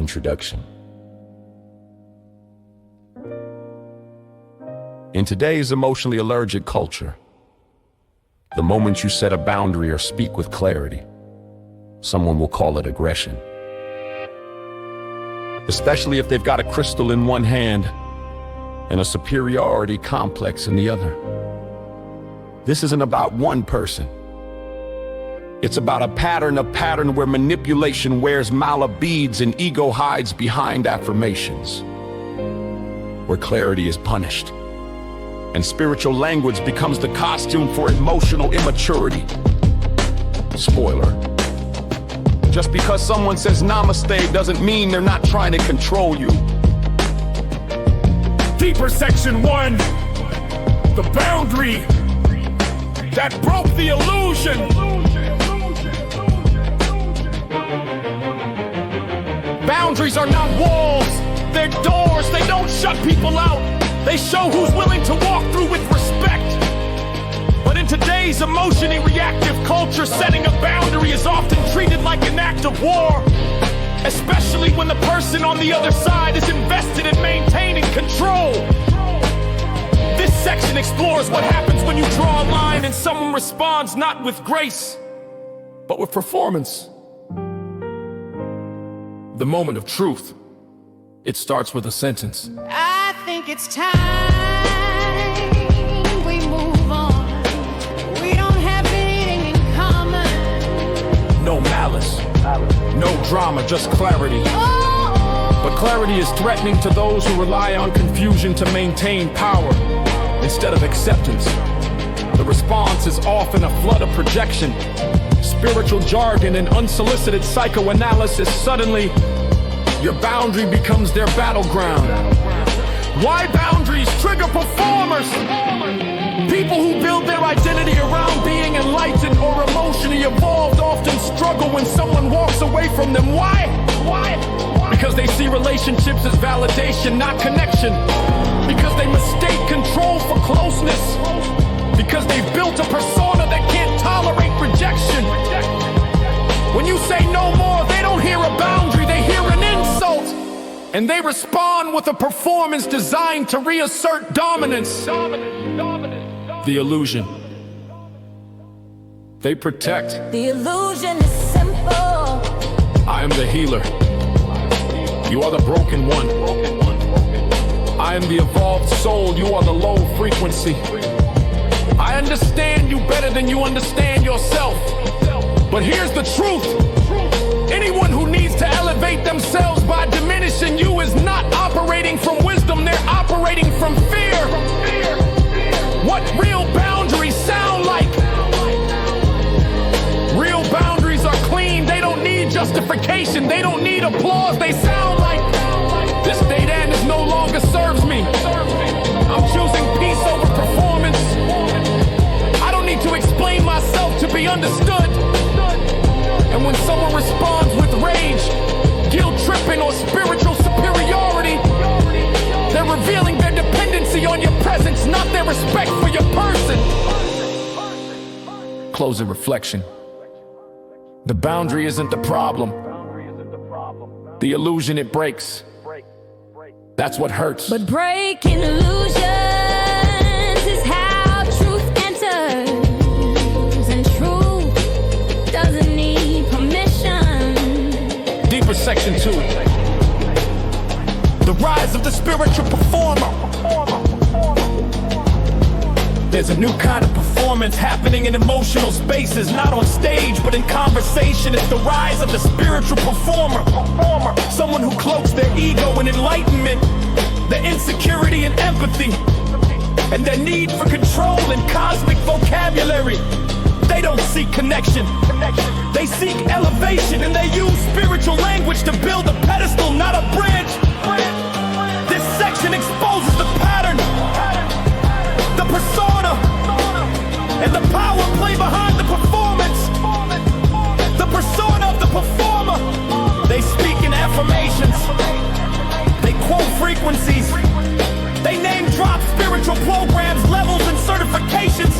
introduction. In today's emotionally allergic culture, the moment you set a boundary or speak with clarity, someone will call it aggression. Especially if they've got a crystal in one hand and a superiority complex in the other. This isn't about one person. It's about a pattern where manipulation wears mala beads and ego hides behind affirmations. Where clarity is punished and spiritual language becomes the costume for emotional immaturity. Spoiler. Just because someone says namaste doesn't mean they're not trying to control you. Deeper section 1. The boundary that broke the illusion. Boundaries are not walls, they're doors. They don't shut people out. They show who's willing to walk through with respect. But in today's emotionally reactive culture, setting a boundary is often treated like an act of war. Especially when the person on the other side is invested in maintaining control. This section explores what happens when you draw a line and someone responds not with grace, but with performance. The moment of truth, it starts with a sentence. I think it's time we move on. We don't have anything in common. No malice, no drama, just clarity. But clarity is threatening to those who rely on confusion to maintain power instead of acceptance. The response is often a flood of projection, spiritual jargon, and unsolicited psychoanalysis. Suddenly, your boundary becomes their battleground. Why boundaries trigger performers? People who build their identity around being enlightened or emotionally evolved often struggle when someone walks away from them. Why? Because they see relationships as validation, not connection. Because they mistake control for closeness. Because they've built a persona that can't tolerate rejection. When you say no more, they don't hear a boundary, they hear an insult. And they respond with a performance designed to reassert dominance. The illusion. They protect. The illusion is simple. I am the healer. You are the broken one. I am the evolved soul. You are the low frequency. I understand you better than you understand yourself. But here's the truth. Anyone who needs to elevate themselves by diminishing you is not operating from wisdom. They're operating from fear. What real boundaries sound like? Real boundaries are clean. They don't need justification. They don't need applause. They sound like this 𝙒𝙠 no longer serves me. I'm choosing peace over performance. I don't need to explain myself to be understood. And when someone responds with rage, guilt-tripping, or spiritual superiority, they're revealing their dependency on your presence, not their respect for your person. Closing reflection. The boundary isn't the problem. The illusion it breaks. That's what hurts. But breaking illusions is how truth enters. And truth doesn't need permission. Deeper section 2. The rise of the spiritual performer. There's a new kind of performance happening in emotional spaces, not on stage, but in conversation. It's the rise of the spiritual performer. Someone who cloaks their ego in enlightenment, their insecurity and empathy, and their need for control and cosmic vocabulary. They don't seek connection. They seek elevation, and they use spiritual language to build a pedestal, not a bridge. This section exposes the pattern, the persona, and the power play behind the performance. The persona of the performer. They speak in affirmations. They quote frequencies. They name drop spiritual programs, levels, and certifications.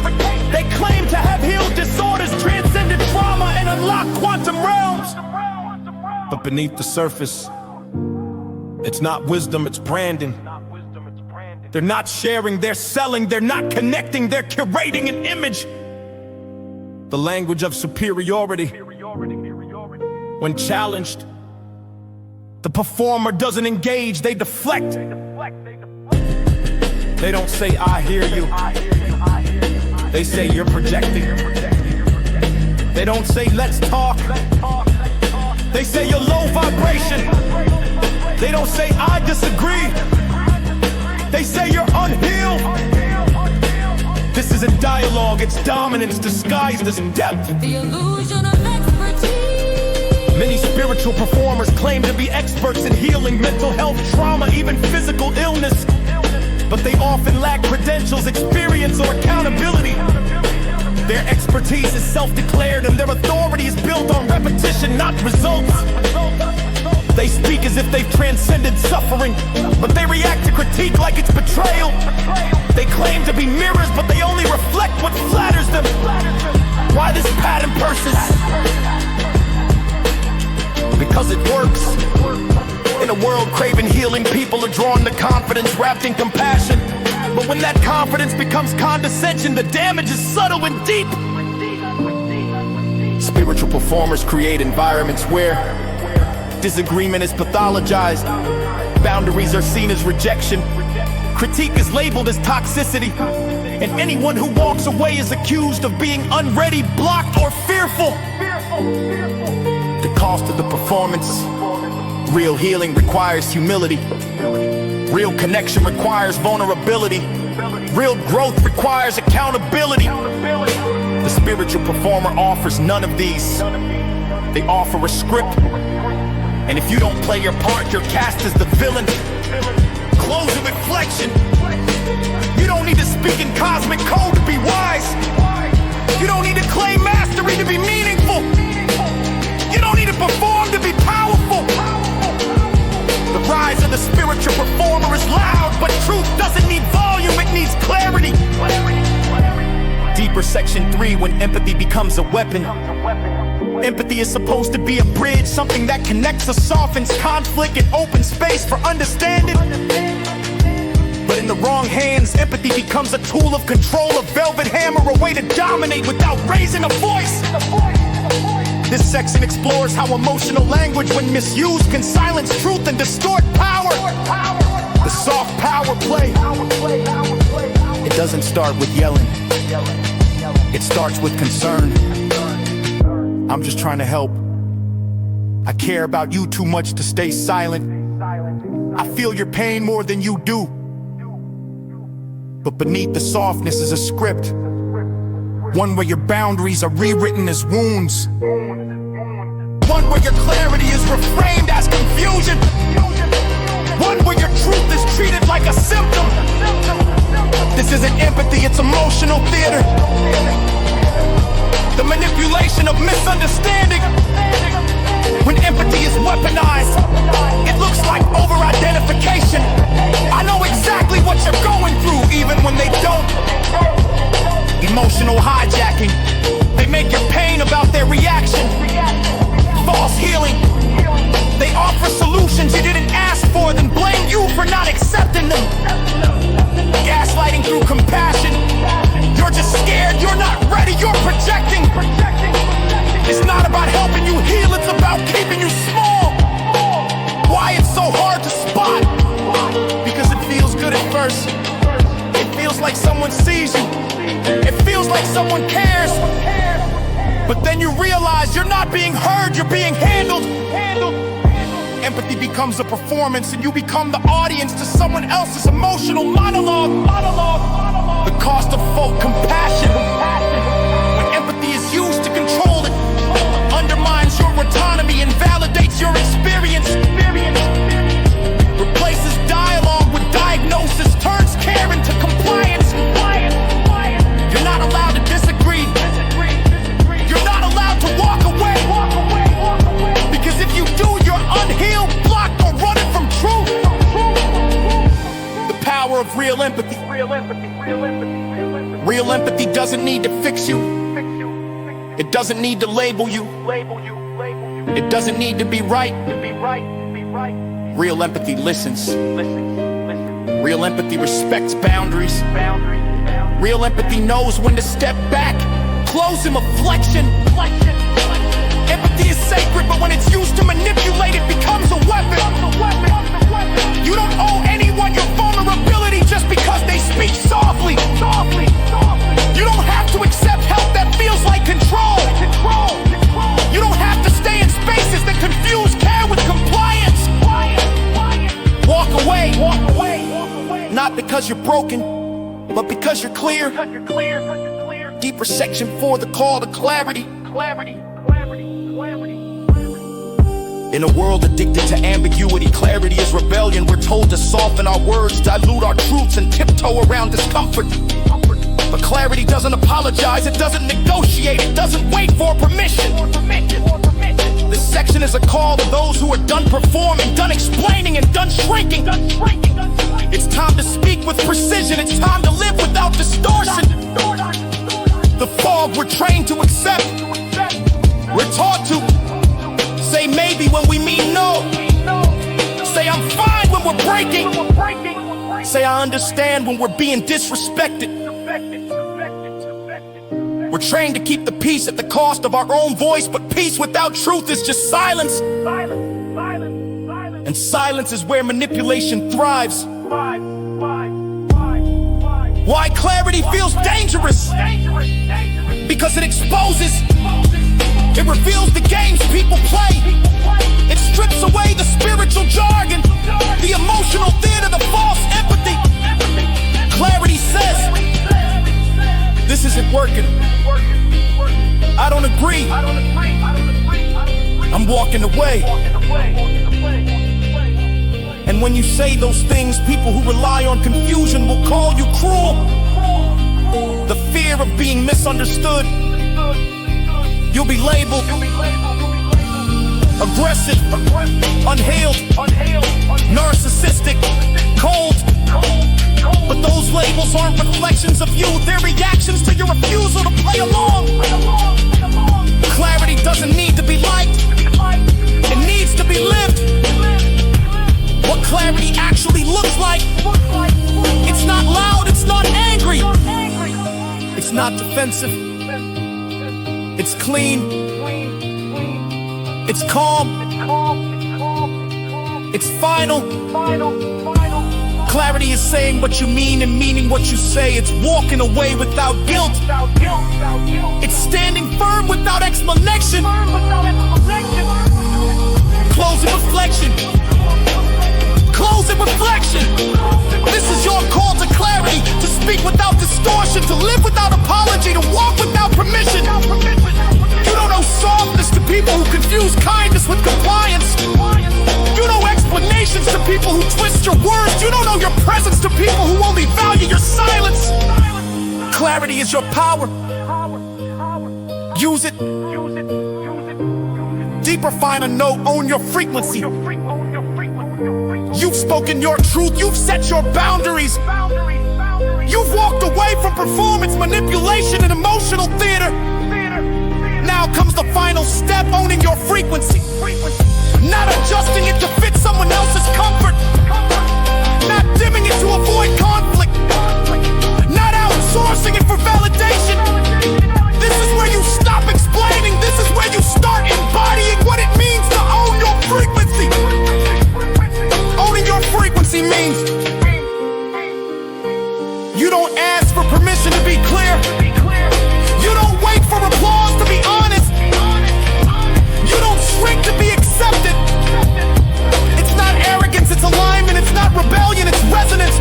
They claim to have healed disorders, transcended trauma, and unlocked quantum realms. But beneath the surface, It's not wisdom, it's branding. They're not sharing, they're selling. They're not connecting, they're curating an image. The language of superiority. When challenged, the performer doesn't engage, they deflect. They don't say, I hear you. They say, you're projecting. They don't say, let's talk. They say, you're low vibration. They don't say, I disagree. They say, you're unhealed. This isn't dialogue, it's dominance disguised as depth. The illusion of expertise. Many spiritual performers claim to be experts in healing mental health, trauma, even physical illness. But they often lack credentials, experience, or accountability. Their expertise is self-declared and their authority is built on repetition, not results. They speak as if they've transcended suffering, but they react to critique like it's betrayal. They claim to be mirrors, but they only reflect what flatters them. Why this pattern persists? Because it works. In a world craving healing, people are drawn to confidence wrapped in compassion. But when that confidence becomes condescension, the damage is subtle and deep. Spiritual performers create environments where disagreement is pathologized, boundaries are seen as rejection, critique is labeled as toxicity, and anyone who walks away is accused of being unready, blocked, or fearful. The cost of the performance. Real healing requires humility. Real connection requires vulnerability. Real growth requires accountability. The spiritual performer offers none of these. They offer a script, and if you don't play your part, you're cast as the villain. Close a reflection. You don't need to speak in cosmic code to be wise. You don't need to claim mastery to be meaningful. You don't need to perform to be powerful. The rise of the spiritual performer is loud, but truth doesn't need volume, it needs clarity. Deeper section 3, when empathy becomes a weapon. Empathy is supposed to be a bridge, something that connects us, softens conflict, and opens space for understanding. But in the wrong hands, empathy becomes a tool of control, a velvet hammer, a way to dominate without raising a voice. This section explores how emotional language, when misused, can silence truth and distort power. The soft power play. It doesn't start with yelling. It starts with concern. I'm just trying to help. I care about you too much to stay silent. I feel your pain more than you do. But beneath the softness is a script. One where your boundaries are rewritten as wounds. One where your clarity is reframed as confusion. One where your truth is treated like a symptom. This isn't empathy, it's emotional theater. The manipulation of misunderstanding. When empathy is weaponized, it looks like over-identification. I know exactly what you're going through, even when they don't. Emotional hijacking. They make your pain about their reaction. False healing. They offer solutions you didn't ask for, then blame you for not accepting them. Gaslighting through compassion. You're just scared, you're not ready, you're projecting. It's not about helping you heal, it's about keeping you small. Why it's so hard to spot? Because it feels good at first. It feels like someone sees you. It feels like someone cares. But then you realize you're not being heard, you're being handled. Empathy becomes a performance, and you become the audience to someone else's emotional monologue. The cost of folk compassion. When empathy is used to control it, undermines your autonomy and validates your experience. Replaces dialogue with diagnosis, turns care into compliance. You're not allowed to disagree. You're not allowed to walk away. Because if you do, you're unhealed, blocked, or running from truth. The power of real empathy. Real empathy doesn't need to fix you. It doesn't need to label you. It doesn't need to be right. Real empathy listens. Real empathy respects boundaries. Real empathy knows when to step back. Close in reflection. Empathy is sacred, but when it's used to manipulate, it becomes a weapon. You don't owe anyone your vulnerability just because they speak softly. You don't have to accept help that feels like control. You don't have to stay in spaces that confuse care with compliance. Walk away. Not because you're broken, but because you're clear. Deeper section 4, the call to clarity. In a world addicted to ambiguity, clarity is rebellion. We're told to soften our words, dilute our truths, and tiptoe around discomfort. But clarity doesn't apologize, it doesn't negotiate, it doesn't wait for permission. This section is a call to those who are done performing, done explaining, and done shrinking. It's time to speak with precision, it's time to live without distortion. The fog we're trained to accept, we're taught to say maybe when we mean no. Say I'm fine when we're breaking. Say I understand when we're being disrespected. We're trained to keep the peace at the cost of our own voice, but peace without truth is just silence. And silence is where manipulation thrives. Why clarity feels dangerous? Because it exposes. It reveals the games people play. It strips away the spiritual jargon, the emotional theater, the false empathy. Clarity says, this isn't working. I don't agree. I'm walking away. And when you say those things, people who rely on confusion will call you cruel. The fear of being misunderstood. You'll be labeled aggressive, unhealed, narcissistic, cold. But those labels aren't reflections of you, they're reactions to your refusal to play along. Clarity doesn't need to be liked, it needs to be lived. What clarity actually looks like, it's not loud, it's not angry, it's not defensive, it's clean, it's calm, it's final. Clarity is saying what you mean and meaning what you say. It's walking away without guilt. It's standing firm without explanation. Closing reflection. Closing reflection. This is your call to clarity, to speak without distortion, to live without apology, to walk without permission. You don't owe softness to people who confuse kindness with compliance. You know explanations to people who twist your words. You don't know your presence to people who only value your silence. Clarity is your power. Use it. Deeper, finer note, own your frequency. You've spoken your truth, you've set your boundaries. You've walked away from performance, manipulation, and emotional theater. Now comes the final step, owning your frequency. Not adjusting it to fit someone else's comfort. Not dimming it to avoid conflict. Not outsourcing it for validation. This is where you stop explaining. This is where you start embodying what it means to own your frequency. Owning your frequency means you don't ask for permission to be clear. You don't wait for applause to be honest. You don't shrink to be accepted. It's not arrogance, it's alignment. It's not rebellion, it's resonance.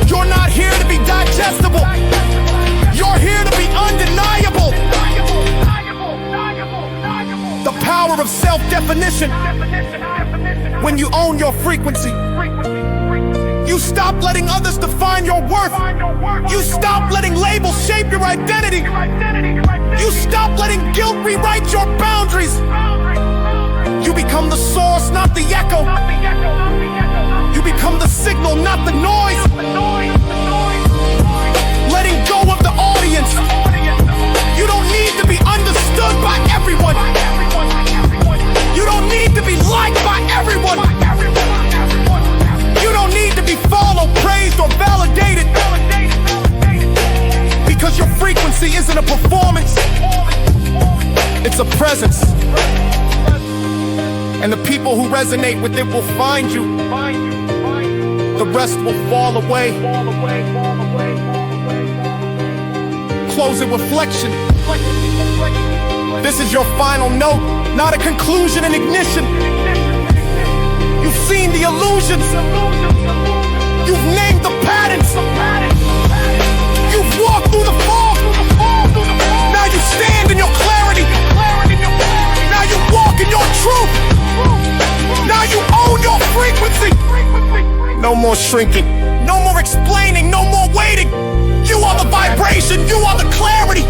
You're not here to be digestible. You're here to be undeniable. The power of self-definition. When you own your frequency, you stop letting others define your worth. You stop letting labels shape your identity. You stop letting guilt rewrite your boundaries. You become the source, not the echo. You become the signal, not the noise. Letting go of the audience. You don't need to be understood by everyone. You don't need to be liked by everyone. Prophecy isn't a performance, it's a presence. And the people who resonate with it will find you. The rest will fall away. Closing reflection. This is your final note, not a conclusion and ignition. You've seen the illusions. You've named the patterns. You've walked through the fog. Now you stand in your clarity. Now you walk in your truth. Now you own your frequency. No more shrinking. No more explaining. No more waiting. You are the vibration. You are the clarity.